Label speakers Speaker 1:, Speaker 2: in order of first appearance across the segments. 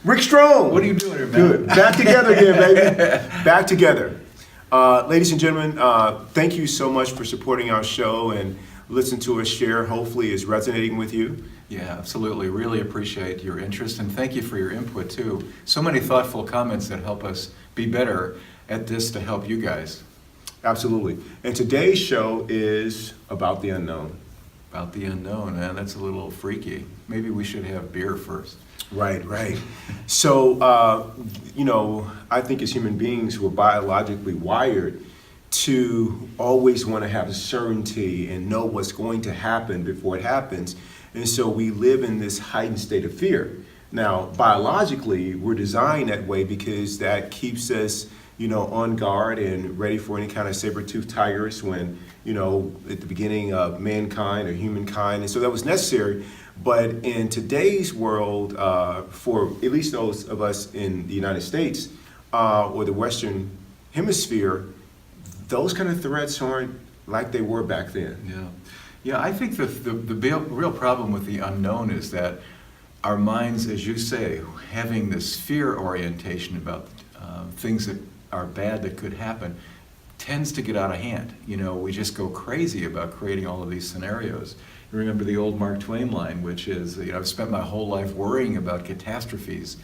Speaker 1: Rick Strong.
Speaker 2: What are you doing here, man?
Speaker 1: Good. Back together again, baby. Back together. Ladies and gentlemen, thank you so much for supporting our show and listen to us share. Hopefully it's resonating with you.
Speaker 2: Yeah, absolutely. Really appreciate your interest, and thank you for your input too. So many thoughtful comments that help us be better at this to help you guys.
Speaker 1: Absolutely. And today's show is about the unknown.
Speaker 2: About the unknown, man. That's a little freaky. Maybe we should have beer first.
Speaker 1: Right. So, I think as human beings, we're biologically wired to always want to have certainty and know what's going to happen before it happens. And so we live in this heightened state of fear. Now, biologically, we're designed that way because that keeps us, on guard and ready for any kind of saber-toothed tigers when, at the beginning of mankind or humankind. And so that was necessary. But in today's world, for at least those of us in the United States or the Western Hemisphere, those kind of threats aren't like they were back then.
Speaker 2: Yeah. I think the real problem with the unknown is that our minds, as you say, having this fear orientation about things that are bad that could happen, tends to get out of hand. We just go crazy about creating all of these scenarios. You remember the old Mark Twain line, which is, I've spent my whole life worrying about catastrophes,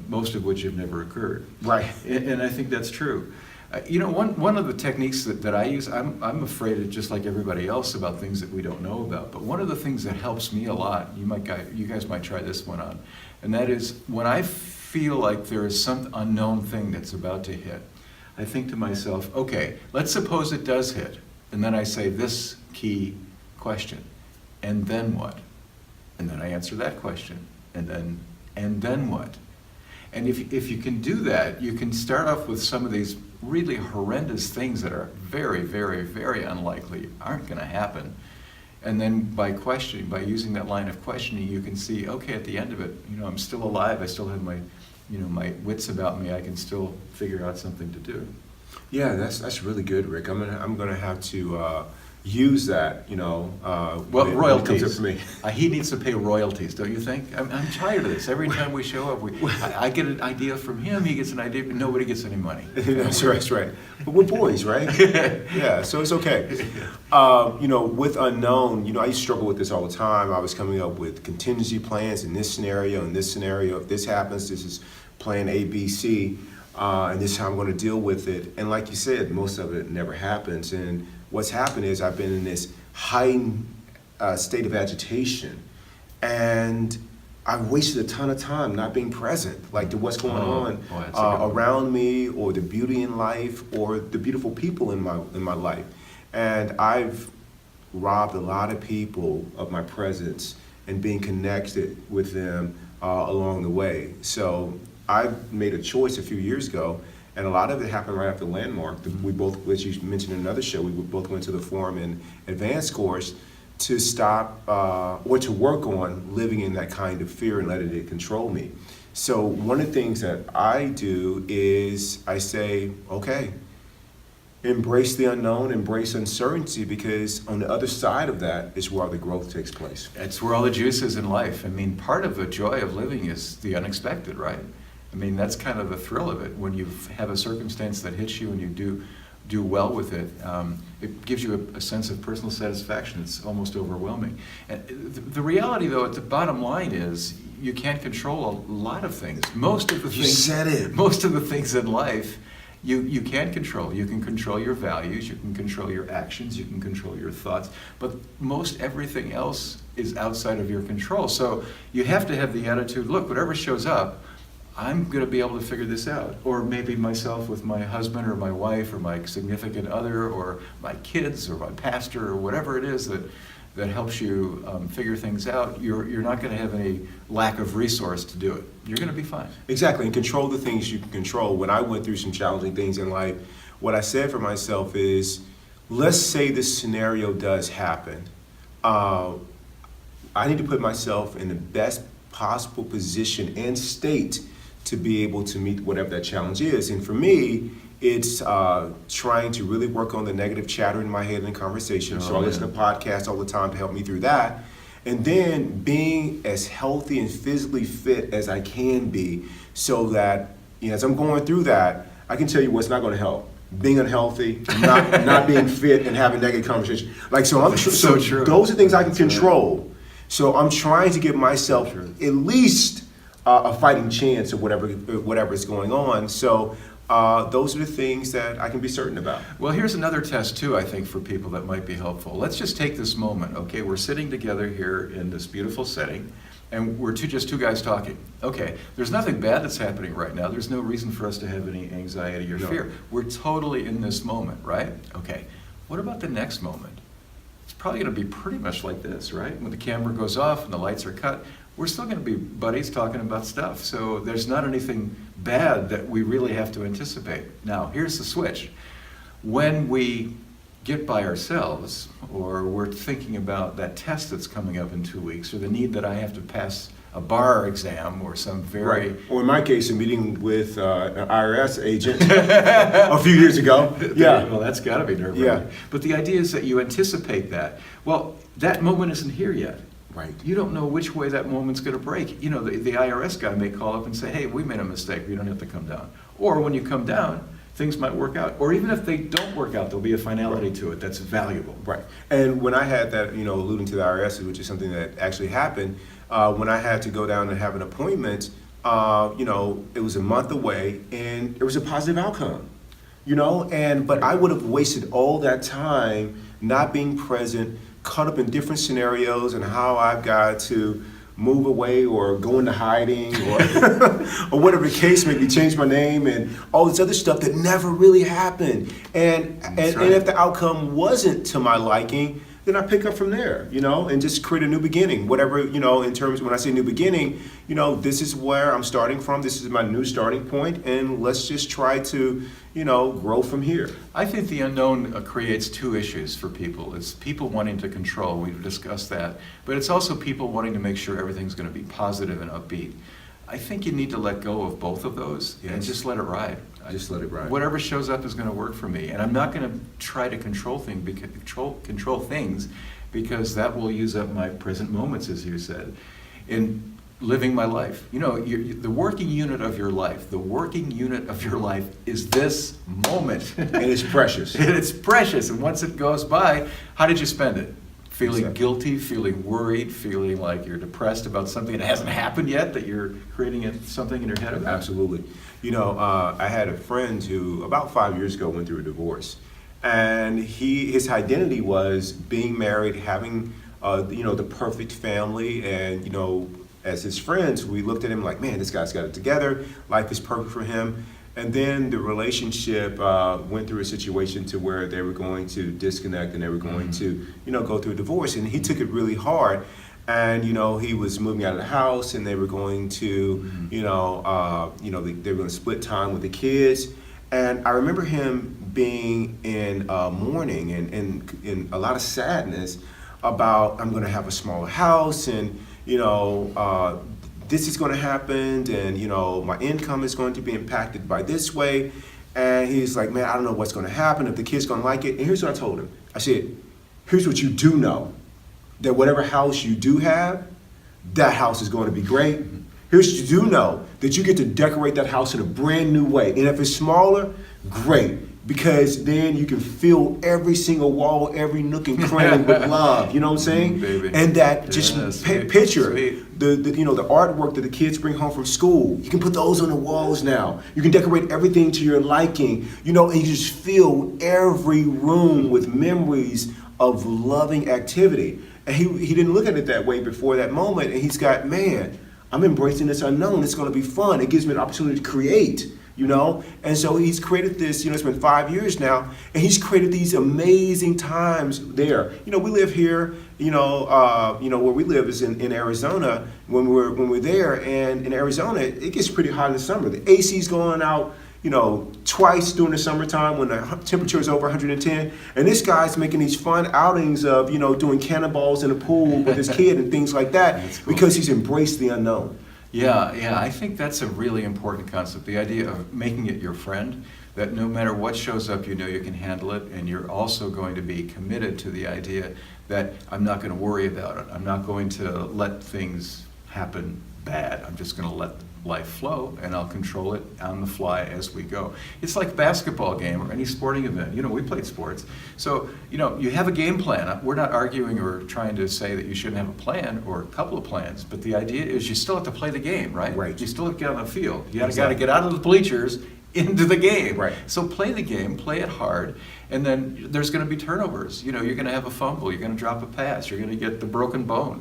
Speaker 2: most of which have never occurred.
Speaker 1: Right.
Speaker 2: And I think that's true. One of the techniques that I use, I'm afraid of, just like everybody else, about things that we don't know about. But one of the things that helps me a lot, you guys might try this one on, and that is when I feel like there is some unknown thing that's about to hit, I think to myself, okay, let's suppose it does hit. And then I say this key question, and then what? And then I answer that question, and then what? And if you can do that, you can start off with some of these really horrendous things that are very, very, very unlikely, aren't going to happen. And then by using that line of questioning, you can see, okay, at the end of it, I'm still alive. I still have my wits about me. I can still figure out something to do.
Speaker 1: Yeah, that's really good, Rick. I'm gonna have to use that.
Speaker 2: Royalties.
Speaker 1: When it comes up for me.
Speaker 2: He needs to pay royalties, don't you think? I'm tired of this. Every time we show up, I get an idea from him. He gets an idea, but nobody gets any money.
Speaker 1: That's right. But we're boys, right? Yeah. So it's okay. With unknown, I used to struggle with this all the time. I was coming up with contingency plans in this scenario, If this happens, this is plan A, B, C. And this is how I'm going to deal with it. And like you said, most of it never happens. And what's happened is I've been in this heightened state of agitation, and I've wasted a ton of time not being present, like to what's going on around me, or the beauty in life, or the beautiful people in my life. And I've robbed a lot of people of my presence and being connected with them along the way. So I made a choice a few years ago, and a lot of it happened right after Landmark. We both, as you mentioned in another show, we both went to the Forum and Advanced course to stop or to work on living in that kind of fear and letting it control me. So one of the things that I do is I say, okay, embrace the unknown, embrace uncertainty, because on the other side of that is where all the growth takes place.
Speaker 2: It's where all the juice is in life. I mean, part of the joy of living is the unexpected, right? I mean, that's kind of the thrill of it. When you have a circumstance that hits you and you do well with it, it gives you a sense of personal satisfaction. It's almost overwhelming. And the reality, though, at the bottom line is you can't control a lot of things. Most of the things in life you can control. You can control your values, you can control your actions, you can control your thoughts, but most everything else is outside of your control. So you have to have the attitude, look, whatever shows up, I'm going to be able to figure this out. Or maybe myself with my husband or my wife or my significant other or my kids or my pastor or whatever it is that that helps you figure things out, you're not going to have any lack of resource to do it. You're going to be fine.
Speaker 1: Exactly, and control the things you can control. When I went through some challenging things in life, what I said for myself is, let's say this scenario does happen. I need to put myself in the best possible position and state to be able to meet whatever that challenge is. And for me, it's trying to really work on the negative chatter in my head in conversation. So I listen to podcasts all the time to help me through that. And then being as healthy and physically fit as I can be, so that, you know, as I'm going through that, I can tell you what's not going to help. Being unhealthy, not being fit, and having negative conversation. Like, so
Speaker 2: so true.
Speaker 1: Those are things I can control. So I'm trying to give myself at least a fighting chance of whatever is going on. So those are the things that I can be certain about.
Speaker 2: Well, here's another test too, I think, for people that might be helpful. Let's just take this moment, okay? We're sitting together here in this beautiful setting, and we're just two guys talking. Okay, there's nothing bad that's happening right now. There's no reason for us to have any anxiety or fear. We're totally in this moment, right? Okay, what about the next moment? It's probably going to be pretty much like this, right? When the camera goes off and the lights are cut, we're still going to be buddies talking about stuff. So there's not anything bad that we really have to anticipate. Now, here's the switch. When we get by ourselves, or we're thinking about that test that's coming up in 2 weeks, or the need that I have to pass a bar exam or some very...
Speaker 1: Right. Or in my case, a meeting with an IRS agent a few years ago. Yeah.
Speaker 2: Well, that's got to be nerve-wracking.
Speaker 1: Yeah.
Speaker 2: But the idea is that you anticipate that. Well, that moment isn't here yet.
Speaker 1: Right.
Speaker 2: You don't know which way that moment's going to break. You know, the IRS guy may call up and say, hey, we made a mistake. We don't have to come down. Or when you come down, things might work out. Or even if they don't work out, there'll be a finality to it that's valuable.
Speaker 1: Right. And when I had that, you know, alluding to the IRS, which is something that actually happened, when I had to go down and have an appointment, you know, it was a month away, and there was a positive outcome, you know, but I would have wasted all that time not being present, caught up in different scenarios and how I've got to move away or go into hiding or or whatever the case may be, change my name and all this other stuff that never really happened. And if the outcome wasn't to my liking, then I pick up from there, you know, and just create a new beginning. Whatever, you know, in terms, when I say new beginning, you know, this is where I'm starting from. This is my new starting point, and let's just try to, you know, grow from here.
Speaker 2: I think the unknown creates two issues for people. It's people wanting to control, we've discussed that, but it's also people wanting to make sure everything's going to be positive and upbeat. I think you need to let go of both of those and just let it ride.
Speaker 1: Just let it ride.
Speaker 2: Whatever shows up is going to work for me, and I'm not going to try to control things because that will use up my present moments, as you said, in living my life. You know, the working unit of your life. The working unit of your life is this moment,
Speaker 1: and it's precious.
Speaker 2: And it's precious, and once it goes by, how did you spend it? Feeling
Speaker 1: Exactly.
Speaker 2: guilty, feeling worried, feeling like you're depressed about something that hasn't happened yet, that you're creating something in your head about?
Speaker 1: Absolutely. You know, I had a friend who about 5 years ago went through a divorce, and his identity was being married, having you know, the perfect family, and you know, as his friends, we looked at him like, man, this guy's got it together. Life is perfect for him. And then the relationship went through a situation to where they were going to disconnect and they were going to, you know, go through a divorce. And he took it really hard. And, you know, he was moving out of the house and they were going to, you know, they were going to split time with the kids. And I remember him being in mourning and in a lot of sadness about, I'm going to have a smaller house and, you know, this is going to happen, and you know, my income is going to be impacted by this way. And he's like, man, I don't know what's going to happen, if the kid's going to like it. And here's what I told him. I said, here's what you do know, that whatever house you do have, that house is going to be great. Here's what you do know, that you get to decorate that house in a brand new way. And if it's smaller, great. Because then you can fill every single wall, every nook and cranny with love. You know what I'm saying?
Speaker 2: Baby.
Speaker 1: And that just picture
Speaker 2: sweet.
Speaker 1: the you know, the artwork that the kids bring home from school. You can put those on the walls now. You can decorate everything to your liking. You know, and you just fill every room with memories of loving activity. And he didn't look at it that way before that moment. And he's got, man, I'm embracing this unknown. It's going to be fun. It gives me an opportunity to create. you know? And so he's created this, you know, it's been 5 years now, and he's created these amazing times there. You know, we live here, where we live is in Arizona. When we're there, and in Arizona, it gets pretty hot in the summer. The AC's going out, you know, twice during the summertime when the temperature is over 110. And this guy's making these fun outings of, you know, doing cannonballs in a pool with his kid and things like that
Speaker 2: Cool.
Speaker 1: because he's embraced the unknown.
Speaker 2: Yeah, I think that's a really important concept, the idea of making it your friend, that no matter what shows up, you know you can handle it, and you're also going to be committed to the idea that I'm not going to worry about it. I'm not going to let things happen bad. I'm just going to let life flow, and I'll control it on the fly as we go. It's like a basketball game or any sporting event. You know, we played sports. So, you know, you have a game plan. We're not arguing or trying to say that you shouldn't have a plan or a couple of plans, but the idea is you still have to play the game, right?
Speaker 1: Right.
Speaker 2: You still have to get on the field. You got to
Speaker 1: Exactly.
Speaker 2: get out of the bleachers into the game.
Speaker 1: Right.
Speaker 2: So play the game, play it hard, and then there's going to be turnovers. You know, you're going to have a fumble, you're going to drop a pass, you're going to get the broken bone.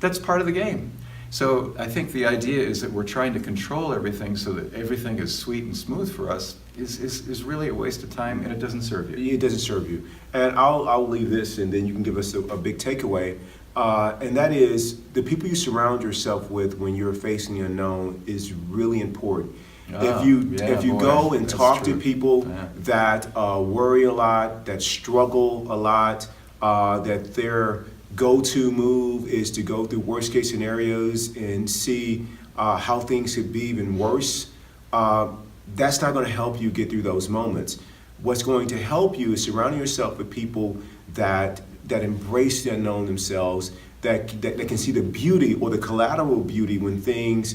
Speaker 2: That's part of the game. So I think the idea is that we're trying to control everything so that everything is sweet and smooth for us is really a waste of time, and it doesn't serve you.
Speaker 1: It doesn't serve you. And I'll leave this, and then you can give us a big takeaway. And that is the people you surround yourself with when you're facing the unknown is really important. If you go and talk to people that worry a lot, that struggle a lot, that their go-to move is to go through worst case scenarios and see how things could be even worse, that's not going to help you get through those moments. What's going to help you is surrounding yourself with people that embrace the unknown themselves, that can see the beauty or the collateral beauty when things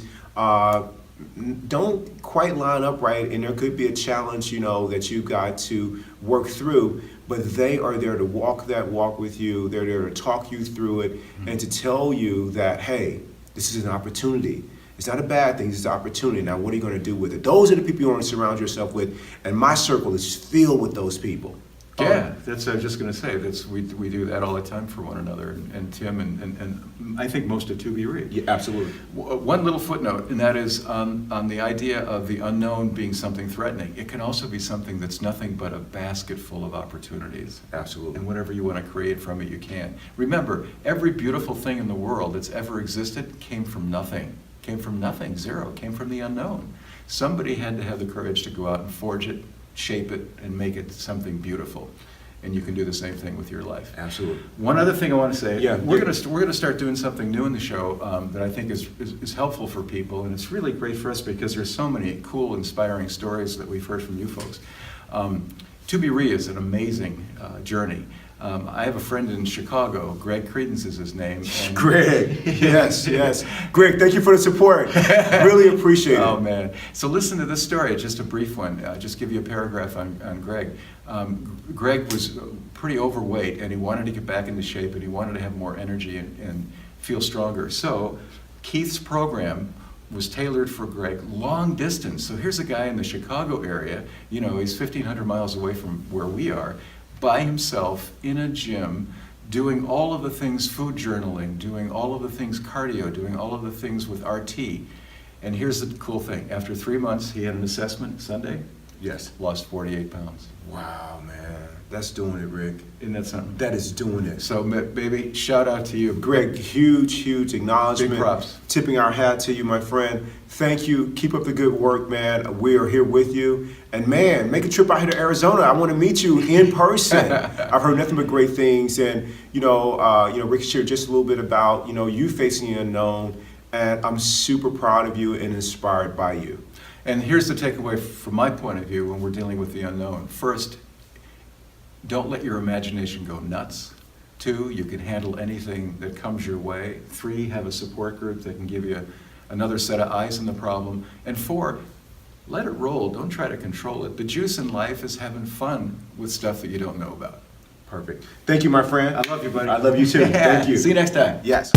Speaker 1: don't quite line up right, and there could be a challenge, you know, that you've got to work through, but they are there to walk that walk with you. They're there to talk you through it and to tell you that, hey, this is an opportunity. It's not a bad thing, it's an opportunity. Now, what are you going to do with it? Those are the people you want to surround yourself with, and my circle is filled with those people.
Speaker 2: Yeah, that's I was just going to say. We do that all the time for one another, and Tim and I think most of ToBeRe.
Speaker 1: Yeah, absolutely.
Speaker 2: One little footnote, and that is on the idea of the unknown being something threatening. It can also be something that's nothing but a basket full of opportunities.
Speaker 1: Absolutely.
Speaker 2: And whatever you want to create from it, you can. Remember, every beautiful thing in the world that's ever existed came from nothing. Came from nothing, zero. Came from the unknown. Somebody had to have the courage to go out and forge it, shape it, and make it something beautiful. And you can do the same thing with your life.
Speaker 1: Absolutely.
Speaker 2: One other thing I want to say,
Speaker 1: Yeah.
Speaker 2: we're going to start doing something new in the show that I think is helpful for people, and it's really great for us because there's so many cool, inspiring stories that we've heard from you folks. ToBeRe is an amazing journey. I have a friend in Chicago, Greg Credence is his name. And
Speaker 1: Greg, yes. Greg, thank you for the support. Really appreciate it.
Speaker 2: Oh, man. So listen to this story, just a brief one. Just give you a paragraph on Greg. Greg was pretty overweight, and he wanted to get back into shape, and he wanted to have more energy and feel stronger. So Keith's program was tailored for Greg, long distance. So here's a guy in the Chicago area, you know, he's 1,500 miles away from where we are, by himself in a gym, doing all of the things, food journaling, doing all of the things cardio, doing all of the things with RT. And here's the cool thing. After 3 months, he had an assessment Sunday.
Speaker 1: Yes.
Speaker 2: Lost 48 pounds.
Speaker 1: Wow, man. That's doing it, Rick.
Speaker 2: Isn't that something?
Speaker 1: That is doing it.
Speaker 2: So, baby, shout out to you.
Speaker 1: Greg, huge acknowledgement.
Speaker 2: Big props.
Speaker 1: Tipping our hat to you, my friend. Thank you. Keep up the good work, man. We are here with you. And man, make a trip out here to Arizona. I want to meet you in person. I've heard nothing but great things. And, Rick shared just a little bit about, you facing the unknown. And I'm super proud of you and inspired by you.
Speaker 2: And here's the takeaway from my point of view when we're dealing with the unknown. First, don't let your imagination go nuts. 2, you can handle anything that comes your way. 3, have a support group that can give you another set of eyes on the problem. And 4, let it roll. Don't try to control it. The juice in life is having fun with stuff that you don't know about.
Speaker 1: Perfect. Thank you, my friend.
Speaker 2: I love you, buddy.
Speaker 1: I love you too.
Speaker 2: Yeah.
Speaker 1: Thank you.
Speaker 2: See you next time.
Speaker 1: Yes.